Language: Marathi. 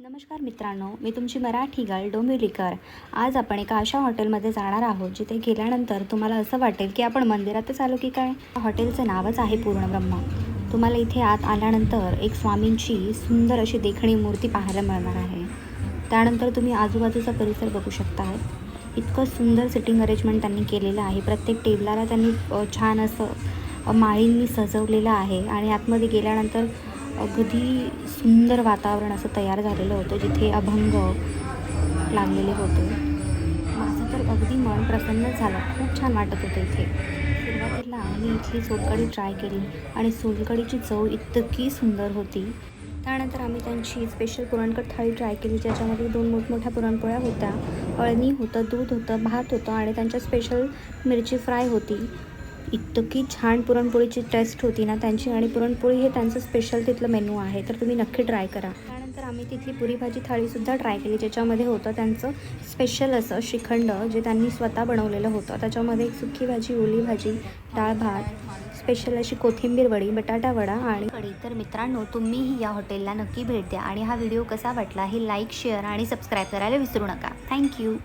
नमस्कार मित्रांनो, मी तुमची मराठी गर्ल डोंबिवलीकर. आज आपण एका अशा हॉटेलमध्ये जाणार आहोत जिथे गेल्यानंतर तुम्हाला असं वाटेल की आपण मंदिरातच आलो की काय. हॉटेलचं नावच आहे पूर्णब्रह्म. तुम्हाला इथे आत आल्यानंतर एक स्वामींची सुंदर अशी देखणी मूर्ती पाहायला मिळणार आहे. त्यानंतर तुम्ही आजूबाजूचा परिसर बघू शकता. इतकं सुंदर सिटिंग अरेंजमेंट त्यांनी केलेलं आहे. प्रत्येक टेबलाला त्यांनी छान असं माळींनी सजवलेलं आहे आणि आतमध्ये गेल्यानंतर अगदी सुंदर वातावरण असं तयार झालेलं होतं जिथे अभंग लागलेले होते. माझं तर अगदी मन प्रसन्न झालं. खूप छान वाटत होतं इथे. सुरुवातीला मी इथली सोलकढी ट्राय केली आणि सोलकढीची चव इतकी सुंदर होती. त्यानंतर आम्ही त्यांची स्पेशल पुरणकट थाळी ट्राय केली ज्याच्यामध्ये 2 मोठमोठ्या पुरणपोळ्या होत्या, अळणी होतं, दूध होतं, भात होतं आणि त्यांच्या स्पेशल मिरची फ्राय होती. इतकी छान पुरणपोळीची टेस्ट होती ना त्यांची, आणि पुरणपोळी हे त्यांचं स्पेशल तिथलं मेनू आहे, तर तुम्ही नक्की ट्राय करा. त्यानंतर आम्ही तिथली पुरी भाजी थाळीसुद्धा ट्राय केली ज्याच्यामध्ये होतं त्यांचं स्पेशल असं श्रीखंड जे त्यांनी स्वतः बनवलेलं होतं. त्याच्यामध्ये एक सुकी भाजी, ओली भाजी, डाळ भात, स्पेशल अशी कोथिंबीर वडी, बटाटा वडा आणि कढी. तर मित्रांनो, तुम्हीही या हॉटेलला नक्की भेट द्या आणि हा व्हिडिओ कसा वाटला हे लाईक, शेअर आणि सबस्क्राईब करायला विसरू नका. थँक्यू.